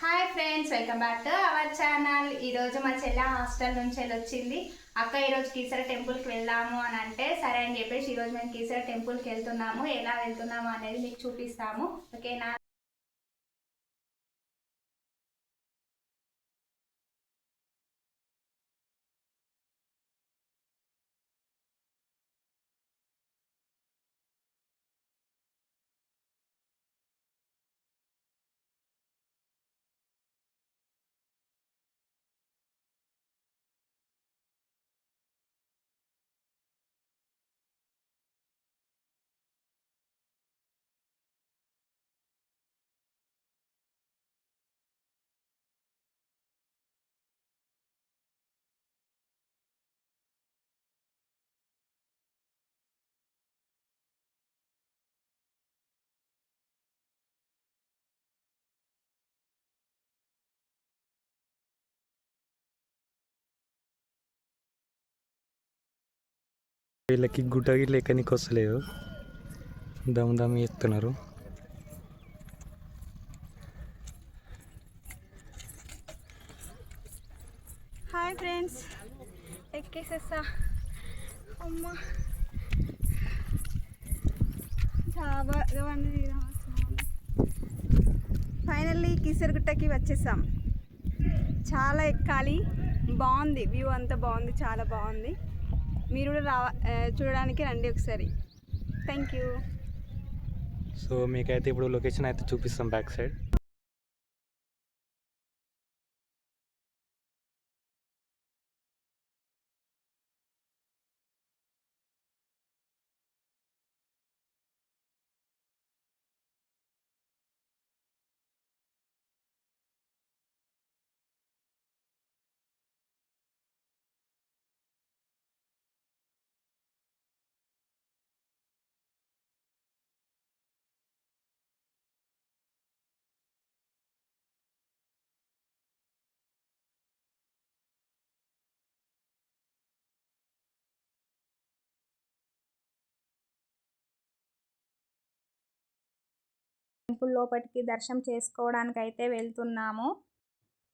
Hi friends, welcome back to our channel. ఈరోజు మా చెల్లె హాస్టల్ నుంచి వచ్చింది. అక్క ఈరోజు కీసర టెంపుల్కి వెళ్దాము అని అంటే సరే అని చెప్పేసి ఈరోజు మేము కీసర టెంపుల్కి వెళ్తున్నాము. ఎలా వెళ్తున్నాము అనేది మీకు చూపిస్తాము, ఓకేనా? వీళ్ళకి గుట్టకి లెక్కనికి వస్తలేదు, దమ్ దమ్ ఎత్తున్నారు. హాయ్ ఫ్రెండ్స్, ఎక్కేసేసా. అమ్మ ఫైనల్లీ కీసరగుట్టకి వచ్చేసాం. చాలా ఎక్కాలి, బాగుంది, వ్యూ అంతా బాగుంది, చాలా బాగుంది. మీరు కూడా చూడడానికి రండి ఒకసారి. Thank you. సో మీకైతే ఇప్పుడు లొకేషన్ అయితే చూపిస్తాం బ్యాక్ సైడ్. టెంపుల్ లోపలికి దర్శనం చేసుకోవడానికి అయితే వెళ్తున్నాము.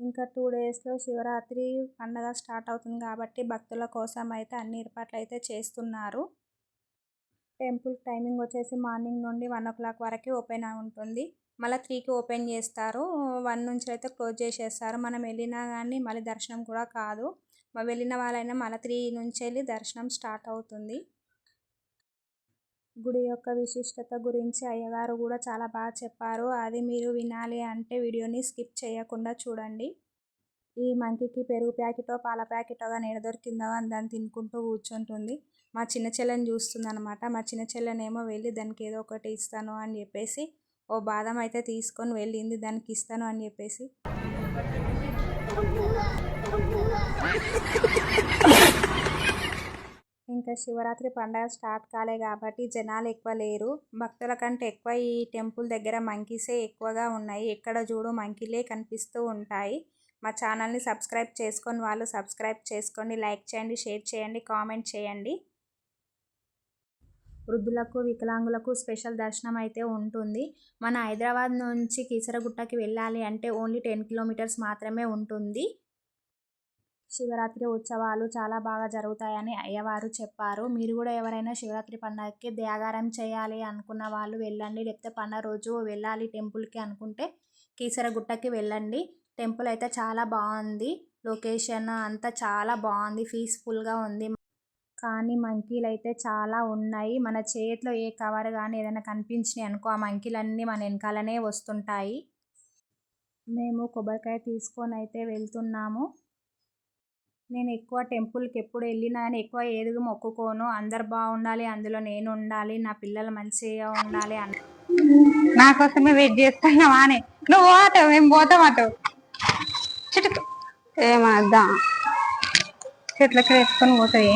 ఇంకా 2 డేస్లో శివరాత్రి పండగ స్టార్ట్ అవుతుంది కాబట్టి భక్తుల కోసం అయితే అన్ని ఏర్పాట్లు అయితే చేస్తున్నారు. టెంపుల్ టైమింగ్ వచ్చేసి మార్నింగ్ నుండి 1 o'clock వరకు ఓపెన్ ఉంటుంది. మళ్ళీ 3కి ఓపెన్ చేస్తారు. 1 నుంచి అయితే క్లోజ్ చేసేస్తారు. మనం వెళ్ళినా కానీ మళ్ళీ దర్శనం కూడా కాదు. వెళ్ళిన వాళ్ళైనా మళ్ళీ 3 నుంచి వెళ్ళి దర్శనం స్టార్ట్ అవుతుంది. గుడి యొక్క విశిష్టత గురించి అయ్యగారు కూడా చాలా బాగా చెప్పారు. అది మీరు వినాలి అంటే వీడియోని స్కిప్ చేయకుండా చూడండి. ఈ మంకీకి పెరుగు ప్యాకెటో పాల ప్యాకెటో కానీ ఎడ దొరికిందో అని దాన్ని తినుకుంటూ కూర్చుంటుంది. మా చిన్న చెల్లెని చూస్తుంది అనమాట. మా చిన్న చెల్లెనేమో వెళ్ళి దానికి ఏదో ఒకటి ఇస్తాను అని చెప్పేసి ఓ బాదం అయితే తీసుకొని వెళ్ళింది, దానికి ఇస్తాను అని చెప్పేసి. ఇంకా శివరాత్రి పండగ స్టార్ట్ కాలే కాబట్టి జనాలు ఎక్కువ లేరు. భక్తుల కంటే ఎక్కువ ఈ టెంపుల్ దగ్గర మంకీసే ఎక్కువగా ఉన్నాయి. ఎక్కడ చూడు మంకీలే కనిపిస్తూ ఉంటాయి. మా ఛానల్ని సబ్స్క్రైబ్ చేసుకొని వాళ్ళు సబ్స్క్రైబ్ చేసుకోండి, లైక్ చేయండి, షేర్ చేయండి, కామెంట్ చేయండి. వృద్ధులకు వికలాంగులకు స్పెషల్ దర్శనం అయితే ఉంటుంది. మన హైదరాబాద్ నుంచి కీసరగుట్టకి వెళ్ళాలి అంటే ఓన్లీ 10 kilometers మాత్రమే ఉంటుంది. శివరాత్రి ఉత్సవాలు చాలా బాగా జరుగుతాయని అయ్యవారు చెప్పారు. మీరు కూడా ఎవరైనా శివరాత్రి పండుగకి జాగారం చేయాలి అనుకున్న వాళ్ళు వెళ్ళండి. లేకపోతే పండుగ రోజు వెళ్ళాలి టెంపుల్కి అనుకుంటే కీసరగుట్టకి వెళ్ళండి. టెంపుల్ అయితే చాలా బాగుంది. లొకేషన్ అంతా చాలా బాగుంది, పీస్ఫుల్గా ఉంది. కానీ మంకీలు అయితే చాలా ఉన్నాయి. మన చేతిలో ఏ కవర్ కానీ ఏదైనా కనిపించినాయి అనుకో, ఆ మంకీలన్నీ మన వెనకాలనే వస్తుంటాయి. మేము కొబ్బరికాయ తీసుకొని అయితే వెళ్తున్నాము. నేను ఎక్కువ టెంపుల్కి ఎప్పుడు వెళ్ళినా కానీ ఎక్కువ ఏది మొక్కుకోను. అందరు బాగుండాలి, అందులో నేను ఉండాలి, నా పిల్లలు మంచిగా ఉండాలి నా కోసమే వెయిట్ చేస్తున్నావా అని. నువ్వు పోతావు, మేము పోతాం అటు చుట్టూ ఏమద్దా చెట్లకి వేసుకొని పోతాయి.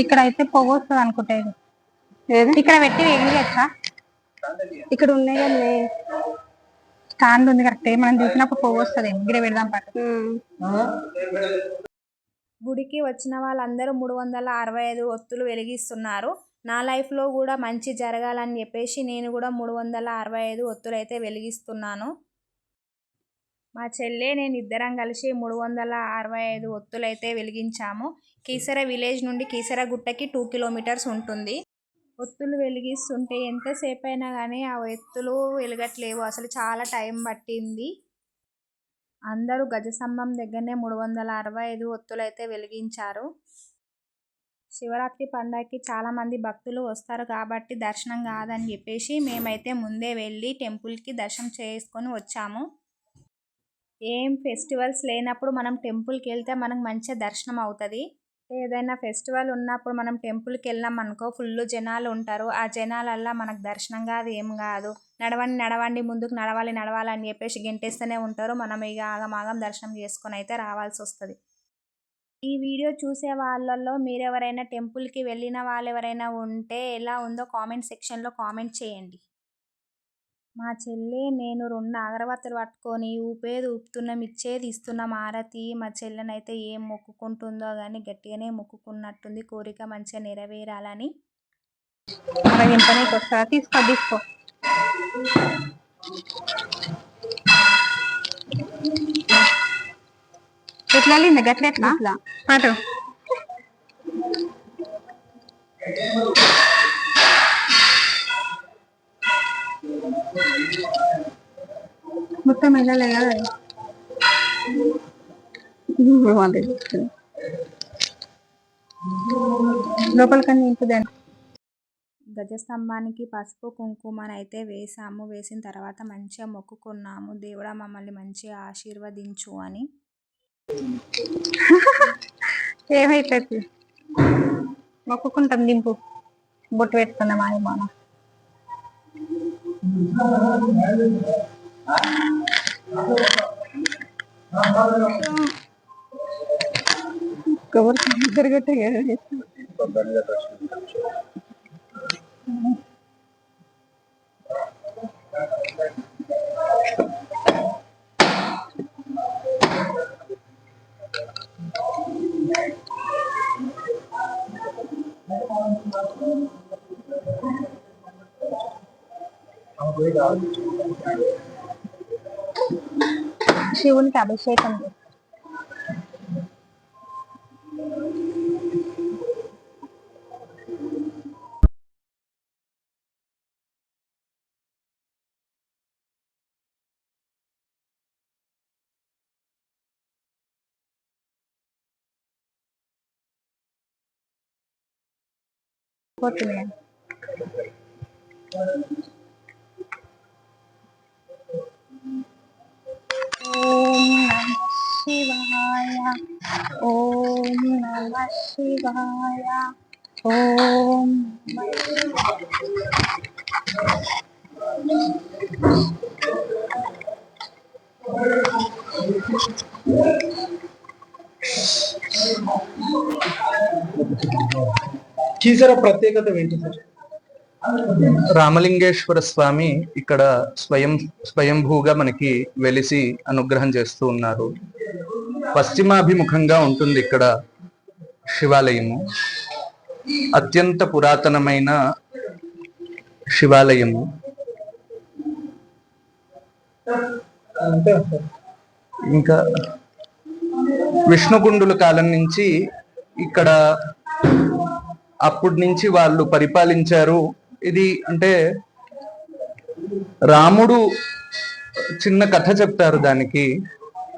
ఇక్కడ అయితే పొగ వస్తుంది అనుకుంటా ఇది. ఇక్కడ పెట్టి ఎగిరియచ్చా? ఇక్కడ ఉన్నాయి కదా స్టాండ్ ఉంది కరెక్ట్, మనం చూసినప్పుడు పొగ వస్తుంది. ఇక్కడ పెడదాం పట్టు. గుడికి వచ్చిన వాళ్ళందరూ 365 ఒత్తులు వెలిగిస్తున్నారు. నా లైఫ్లో కూడా మంచి జరగాలని చెప్పేసి నేను కూడా 365 ఒత్తులు అయితే వెలిగిస్తున్నాను. మా చెల్లె నేను ఇద్దరం కలిసి 365 ఒత్తులు అయితే వెలిగించాము. కీసర విలేజ్ నుండి కీసర గుట్టకి 2 కిలోమీటర్స్ ఉంటుంది. ఒత్తులు వెలిగిస్తుంటే ఎంతసేపు అయినా కానీ ఆ ఒత్తులు వెలగట్లేవు, అసలు చాలా టైం పట్టింది. అందరూ గజస్తంభం దగ్గరనే 365 ఒత్తులు అయితే వెలిగించారు. శివరాత్రి పండగకి చాలామంది భక్తులు వస్తారు కాబట్టి దర్శనం కాదని చెప్పేసి మేమైతే ముందే వెళ్ళి టెంపుల్కి దర్శనం చేసుకొని వచ్చాము. ఏం ఫెస్టివల్స్ లేనప్పుడు మనం టెంపుల్కి వెళ్తే మనకు మంచిగా దర్శనం అవుతుంది. ఏదైనా ఫెస్టివల్ ఉన్నప్పుడు మనం టెంపుల్కి వెళ్ళాం అనుకో, ఫుల్ జనాలు ఉంటారు. ఆ జనాలల్లా మనకు దర్శనం కాదు, ఏం కాదు. నడవండి ముందుకు నడవాలి అని చెప్పేసి గెంటేస్తూనే ఉంటారు. మనం ఇక ఆగమాగం దర్శనం చేసుకొని అయితే రావాల్సి వస్తుంది. ఈ వీడియో చూసే వాళ్ళల్లో మీరెవరైనా టెంపుల్కి వెళ్ళిన వాళ్ళు ఎవరైనా ఉంటే ఎలా ఉందో కామెంట్ సెక్షన్లో కామెంట్ చేయండి. మా చెల్లి నేను 2 అగరబత్తులు పట్టుకొని ఊపేది ఊపుతున్నాం, ఇచ్చేది ఇస్తున్నాం హారతి. మా చెల్లెనైతే ఏం మొక్కుకుంటుందో కానీ గట్టిగానే మొక్కుకున్నట్టుంది, కోరిక మంచిగా నెరవేరాలని. తీసుకో ఎట్లా గట్ల ఎట్లా పాటు మొత్తం వెళ్ళలే కదా లోపలికన్నా ఇంపుదాన్ని. గజస్తంభానికి పసుపు కుంకుమనైతే వేసాము. వేసిన తర్వాత మంచిగా మొక్కుకున్నాము, దేవుడా మమ్మల్ని మంచిగా ఆశీర్వదించు అని. ఏమైతుంది మొక్కుకుంటాం, దింపు బొట్టు పెట్టుకుందాం అని మనం. కవర్ జరగట్టే శివునికి అభిషేకం. పోతుంది ఓం నమః శివాయ, ఓం కీసర ప్రత్యేకత ఏంటి సార్? రామలింగేశ్వర స్వామి ఇక్కడ స్వయంభూగా మనకి వెలిసి అనుగ్రహం చేస్తూ ఉన్నారు. పశ్చిమాభిముఖంగా ఉంటుంది ఇక్కడ శివాలయము. అత్యంత పురాతనమైన శివాలయము. ఇంకా విష్ణుకుండుల కాలం నుంచి ఇక్కడ అప్పటి నుంచి వాళ్ళు పరిపాలించారు. ఇది అంటే రాముడు చిన్న కథ చెప్తారు దానికి,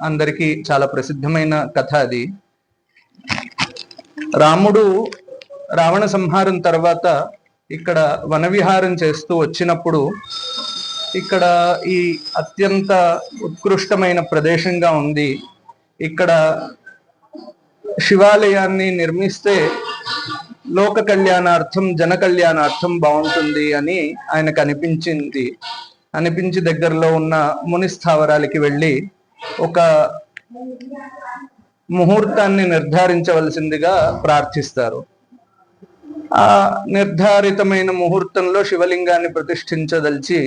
అందరికీ చాలా ప్రసిద్ధమైన కథ అది. రాముడు రావణ సంహారం తర్వాత ఇక్కడ వనవిహారం చేస్తూ వచ్చినప్పుడు ఇక్కడ ఈ అత్యంత ఉత్కృష్టమైన ప్రదేశంగా ఉంది, ఇక్కడ శివాలయాన్ని నిర్మిస్తే లోక కళ్యాణార్థం జన కళ్యాణార్థం బాగుంటుంది అని ఆయనకు అనిపించి దగ్గరలో ఉన్న ముని స్థావరాలకి వెళ్ళి ఒక ముహూర్తాన్ని నిర్ధారించవలసిందిగా ప్రార్థిస్తారు. ఆ నిర్ధారితమైన ముహూర్తంలో శివలింగాన్ని ప్రతిష్ఠించదలిచి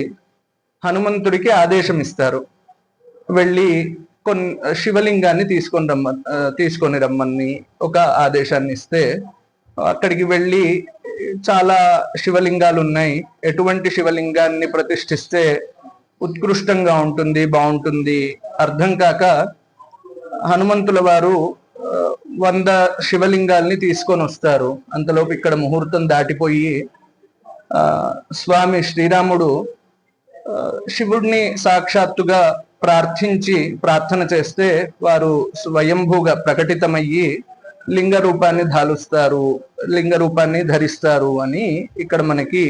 హనుమంతుడికి ఆదేశం ఇస్తారు. వెళ్ళి శివలింగాన్ని తీసుకొని రమ్మని ఒక ఆదేశాన్ని ఇస్తే అక్కడికి వెళ్ళి చాలా శివలింగాలు ఉన్నాయి, ఎటువంటి శివలింగాన్ని ప్రతిష్ఠిస్తే ఉత్కృష్టంగా ఉంటుంది, బాగుంటుంది అర్థం కాక హనుమంతుల వారు 100 శివలింగాల్ని తీసుకొని వస్తారు. అంతలోపు ఇక్కడ ముహూర్తం దాటిపోయి స్వామి శ్రీరాముడు శివుడిని సాక్షాత్తుగా ప్రార్థన చేస్తే వారు స్వయంభూగా ప్రకటితమయ్యి లింగ రూపాన్ని ధరిస్తారు అని ఇక్కడ మనకి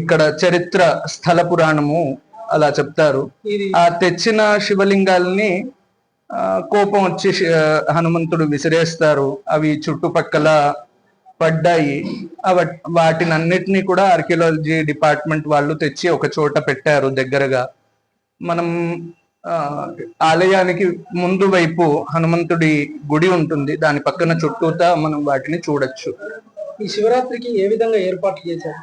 ఇక్కడ చరిత్ర స్థల పురాణము అలా చెప్తారు. ఆ తెచ్చిన శివలింగాల్ని కోపం వచ్చి హనుమంతుడు విసిరేస్తారు. అవి చుట్టుపక్కల పడ్డాయి. వాటినన్నిటినీ కూడా ఆర్కియాలజీ డిపార్ట్మెంట్ వాళ్ళు తెచ్చి ఒక చోట పెట్టారు దగ్గరగా. మనం ఆలయానికి ముందు వైపు హనుమంతుడి గుడి ఉంటుంది, దాని పక్కన చుట్టూతా మనం వాటిని చూడొచ్చు. ఈ శివరాత్రికి ఏ విధంగా ఏర్పాట్లు చేశారు?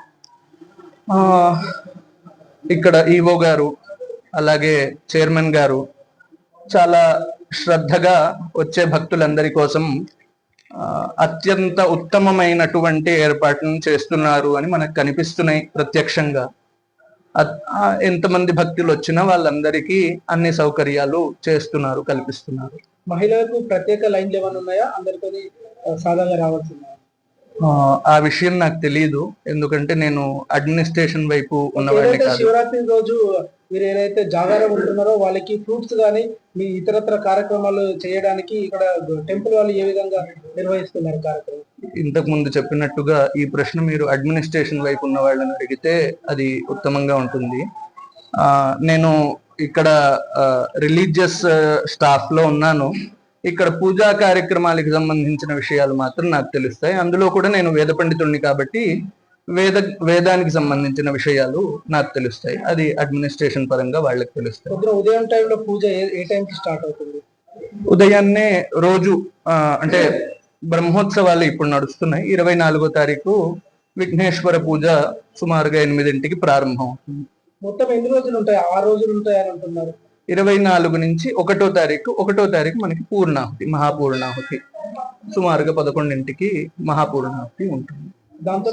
ఇక్కడ ఈవో గారు అలాగే చైర్మన్ గారు చాలా శ్రద్ధగా వచ్చే భక్తులందరి కోసం అత్యంత ఉత్తమమైనటువంటి ఏర్పాట్లను చేస్తున్నారు అని మనకు కనిపిస్తున్నాయి ప్రత్యక్షంగా. ఎంతమంది భక్తులు వచ్చినా వాళ్ళందరికీ అన్ని సౌకర్యాలు కల్పిస్తున్నారు. మహిళలకు ప్రత్యేక లైన్లు ఏమైనా ఉన్నాయా? అందరితో సాధారణంగా రావాల్సిందా? ఆ విషయం నాకు తెలియదు, ఎందుకంటే నేను అడ్మినిస్ట్రేషన్ వైపు ఉన్నవాడిని కాదు. శివరాత్రి రోజు మీరు ఏదైతే జాగారం ఉంటున్నారో వాళ్ళకి ఫ్రూట్స్ కానీ మీ ఇతరత్ర కార్యక్రమాలు చేయడానికి ఇక్కడ టెంపుల్ వాళ్ళు ఏ విధంగా నిర్వహిస్తున్నారు కార్యక్రమం? ఇంతకు ముందు చెప్పినట్టుగా ఈ ప్రశ్న మీరు అడ్మినిస్ట్రేషన్ వైపు ఉన్న వాళ్ళని అడిగితే అది ఉత్తమంగా ఉంటుంది. నేను ఇక్కడ రిలీజియస్ స్టాఫ్ లో ఉన్నాను. ఇక్కడ పూజా కార్యక్రమాలకు సంబంధించిన విషయాలు మాత్రం నాకు తెలుస్తాయి. అందులో కూడా నేను వేద పండితుడిని కాబట్టి వేదానికి సంబంధించిన విషయాలు నాకు తెలుస్తాయి. అది అడ్మినిస్ట్రేషన్ పరంగా వాళ్ళకి తెలుస్తాయి. ఉదయం టైంలో పూజ ఏ టైంకి స్టార్ట్ అవుతుంది? ఉదయాన్నే రోజు అంటే బ్రహ్మోత్సవాలు ఇప్పుడు నడుస్తున్నాయి. 24వ తారీఖు విఘ్నేశ్వర పూజ సుమారుగా 8 ప్రారంభం అవుతుంది. మొత్తం ఎన్ని రోజులు ఉంటాయి? 6 రోజులు ఉంటాయని అంటున్నారు. 24 నుంచి 1వ తారీఖు మనకి పూర్ణాహుతి, మహాపూర్ణాహుతి. సుమారుగా 11కి మహాపూర్ణాహుతి ఉంటుంది. దాంతో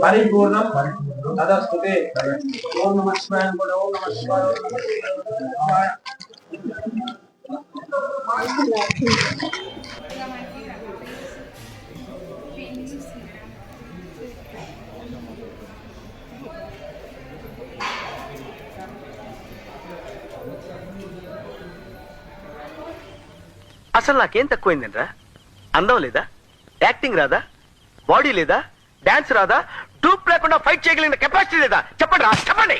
పరిపూర్ణం తదస్తుతే. ఓం నమః శివాయ. ఓం నమః శివాయ. అసలు నాకేం తక్కువైందంట్రా? అందం లేదా? యాక్టింగ్ రాదా? బాడీ లేదా? డాన్స్ రాదా? డూప్ లేకుండా ఫైట్ చేయగలిగిన కెపాసిటీ లేదా? చెప్పండి రా, చెప్పండి.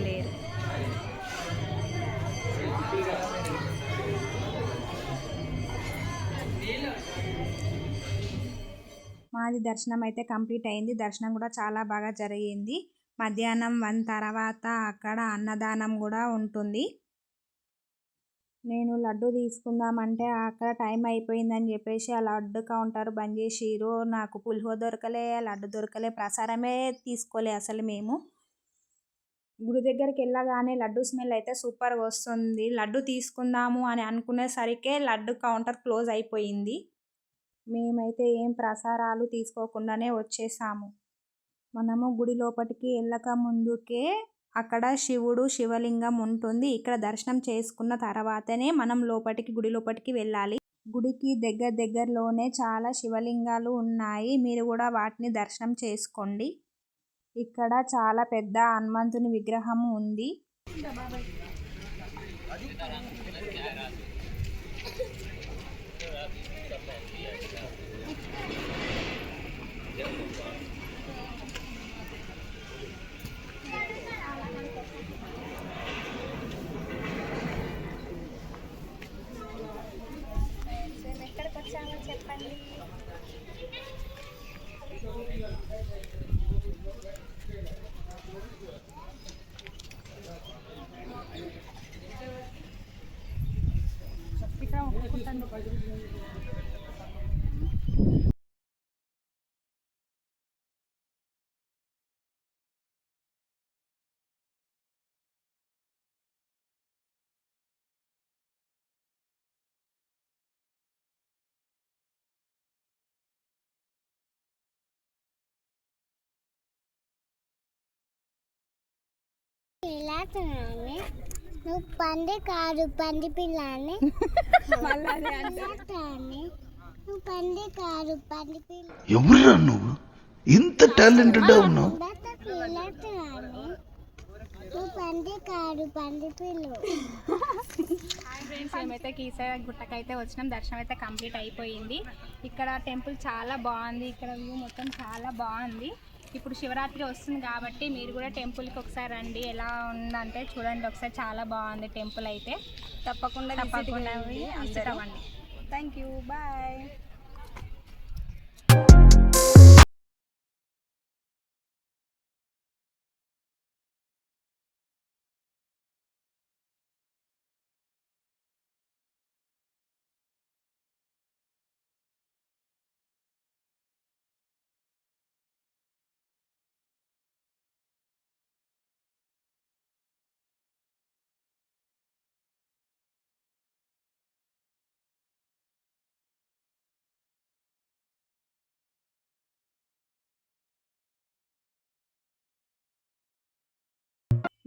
లేరు. మాది దర్శనం అయితే కంప్లీట్ అయింది. దర్శనం కూడా చాలా బాగా జరిగింది. మధ్యాహ్నం 1 తర్వాత అక్కడ అన్నదానం కూడా ఉంటుంది. నేను లడ్డు తీసుకుందామంటే అక్కడ టైం అయిపోయిందని చెప్పేసి ఆ లడ్డు కౌంటర్ బంద్ చేసిర్రు. నాకు పులిహోర దొరకలే, లడ్డు దొరకలే, ప్రసాదమే తీసుకోలే అసలు మేము. గుడి దగ్గరికి వెళ్ళగానే లడ్డు స్మెల్ అయితే సూపర్గా వస్తుంది. లడ్డు తీసుకుందాము అని అనుకునేసరికే లడ్డు కౌంటర్ క్లోజ్ అయిపోయింది. మేమైతే ఏం ప్రసారాలు తీసుకోకుండానే వచ్చేసాము. మనము గుడి లోపలికి వెళ్ళక ముందుకే అక్కడ శివుడు శివలింగం ఉంటుంది. ఇక్కడ దర్శనం చేసుకున్న తర్వాతనే మనం గుడి లోపలికి వెళ్ళాలి. గుడికి దగ్గరలోనే చాలా శివలింగాలు ఉన్నాయి. మీరు కూడా వాటిని దర్శనం చేసుకోండి. ఇక్కడ చాలా పెద్ద హనుమంతుని విగ్రహం ఉంది. ఎక్కడికి వచ్చామో చెప్పండి. నువ్వు పంది కాదు పంది పిల్లని నువ్వు పంది కాదు పంది పిల్ల ఎవరురా నువ్వు ఇంత టాలెంటెడ్ ఉన్నావు నువ్వు పంది కాదు పంది పిల్ల. ఫ్రెండ్స్ మేమైతే కీసర గుట్టకైతే వచ్చినాం. దర్శనం అయితే కంప్లీట్ అయిపోయింది. ఇక్కడ టెంపుల్ చాలా బాగుంది. ఇక్కడ వ్యూ మొత్తం చాలా బాగుంది. ఇప్పుడు శివరాత్రి వస్తుంది కాబట్టి మీరు కూడా టెంపుల్కి ఒకసారి రండి. ఎలా ఉందంటే చూడండి ఒకసారి, చాలా బాగుంది టెంపుల్ అయితే. తప్పకుండా విజిట్ అవ్వండి. Thank you, bye.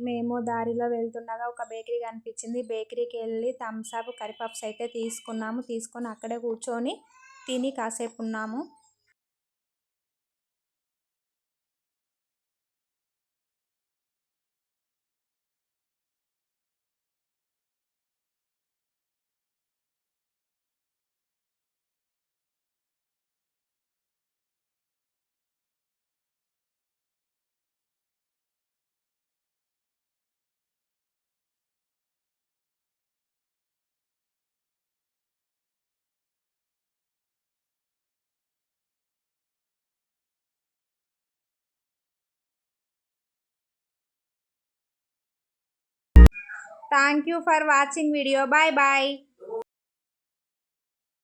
మేము దారిలో వెళ్తుండగా ఒక బేకరీ కనిపించింది. బేకరీకి వెళ్ళి థమ్స్ అప్ కర్రీ పఫ్స్ అయితే తీసుకొని అక్కడే కూర్చొని తిని కాసేపు ఉన్నాము. Thank you for watching video. Bye bye.